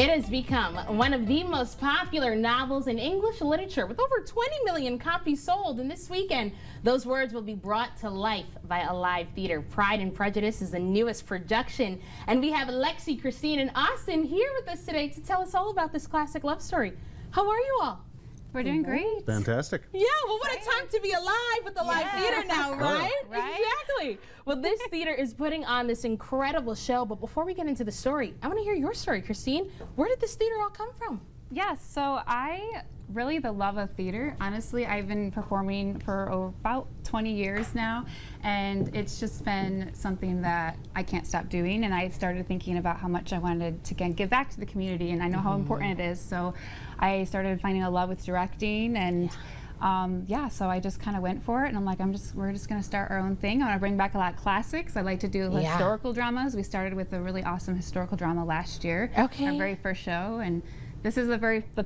It has become one of the most popular novels in English literature with over 20 million copies sold. And this weekend, those words will be brought to life by a live theater. Pride and Prejudice is the newest production. And we have Lexi, Christine, and Austin here with us today to tell us all about this classic love story. How are you all? We're doing great. Fantastic. Yeah, well, what a time to be alive with the live theater now, right? Right. Exactly. Well, this theater is putting on this incredible show, but before we get into the story, I want to hear your story, Christine. Where did this theater all come from? Yes, so the love of theater. Honestly, I've been performing for about 20 years now, and it's just been something that I can't stop doing. And I started thinking about how much I wanted to again give back to the community, and I know how important it is. So I started finding a love with directing, and so I just kind of went for it. And I'm like, we're just going to start our own thing. I want to bring back a lot of classics. I like to do historical dramas. We started with a really awesome historical drama last year. Okay. Our very first show, and this is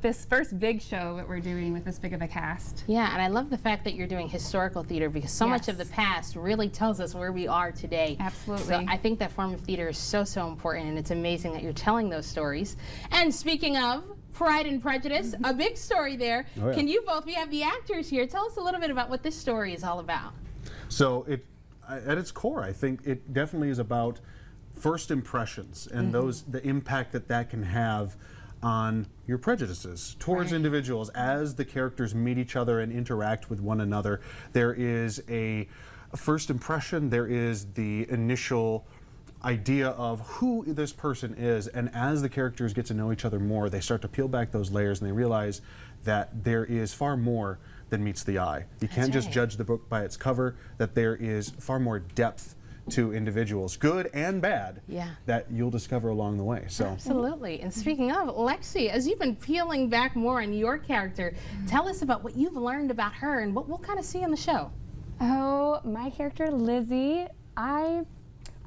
this first big show that we're doing with this big of a cast. Yeah, and I love the fact that you're doing historical theater because so much of the past really tells us where we are today. Absolutely. So I think that form of theater is so important, and it's amazing that you're telling those stories. And speaking of Pride and Prejudice, a big story there. Oh, yeah. Can you both, we have the actors here, tell us a little bit about what this story is all about. So at its core, I think it definitely is about first impressions and the impact that can have on your prejudices towards individuals as the characters meet each other and interact with one another. There is a first impression, there is the initial idea of who this person is, and as the characters get to know each other more, they start to peel back those layers and they realize that there is far more than meets the eye. You can't just judge the book by its cover, that there is far more depth to individuals, good and bad, that you'll discover along the way. So absolutely. And speaking of, Lexi, as you've been peeling back more on your character, tell us about what you've learned about her and what we'll kind of see on the show. Oh, my character Lizzie, I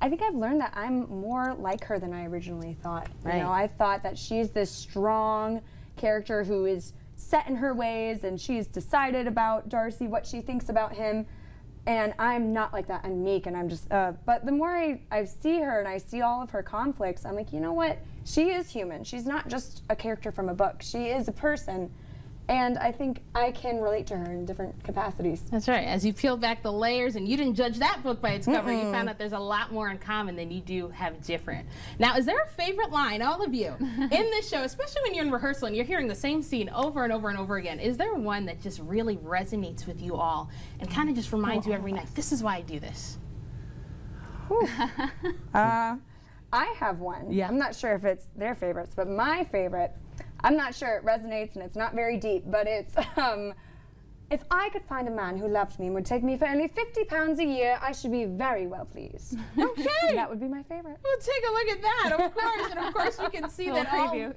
think I've learned that I'm more like her than I originally thought. You know, I thought that she's this strong character who is set in her ways, and she's decided about Darcy, what she thinks about him. And I'm not like that. I'm meek, and I'm just, but the more I see her and I see all of her conflicts, I'm like, you know what? She is human. She's not just a character from a book. She is a person. And I think I can relate to her in different capacities. That's right. As you peel back the layers, and you didn't judge that book by its cover, you found out there's a lot more in common than you do have different. Now, is there a favorite line, all of you, in this show, especially when you're in rehearsal and you're hearing the same scene over and over and over again? Is there one that just really resonates with you all and kind of just reminds you every night, this is why I do this? I have one. Yeah. I'm not sure if it's their favorites, but my favorite, I'm not sure it resonates and it's not very deep, but it's, if I could find a man who loved me and would take me for only £50 a year, I should be very well pleased. Okay. That would be my favorite. We'll take a look at that, of course. And of course you can see that preview.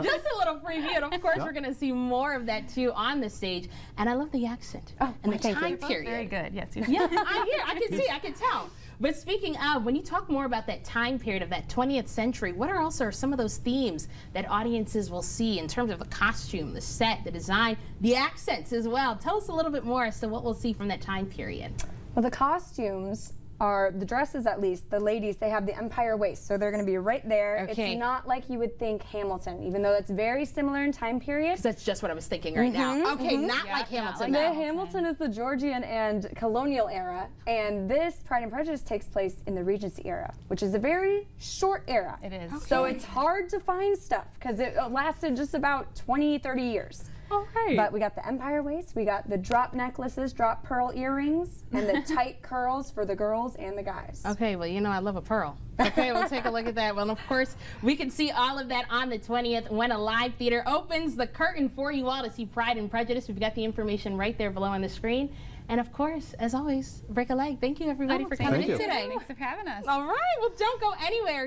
Just a little preview. And of course we're going to see more of that too on the stage. And I love the accent and the time period. Very good. Yes. Yeah, I can tell. But speaking of, when you talk more about that time period of that 20th century, what are also some of those themes that audiences will see in terms of the costume, the set, the design, the accents as well? Tell us a little bit more as to what we'll see from that time period. Well, the costumes are, the dresses at least, the ladies, they have the empire waist, so they're going to be right there. Okay. It's not like you would think Hamilton, even though that's very similar in time period. Because that's just what I was thinking right now. Okay, not like Hamilton. The Hamilton is the Georgian and colonial era, and this Pride and Prejudice takes place in the Regency era, which is a very short era. It is. Okay. So it's hard to find stuff because it lasted just about 20, 30 years. Okay. But we got the empire waist, we got the drop necklaces, drop pearl earrings, and the tight curls for the girls and the guys. Okay, well, you know I love a pearl. Okay, we'll take a look at that. Well, of course, we can see all of that on the 20th when a live theater opens the curtain for you all to see Pride and Prejudice. We've got the information right there below on the screen. And of course, as always, break a leg. Thank you, everybody, for coming in today. Thanks for having us. All right, well, don't go anywhere.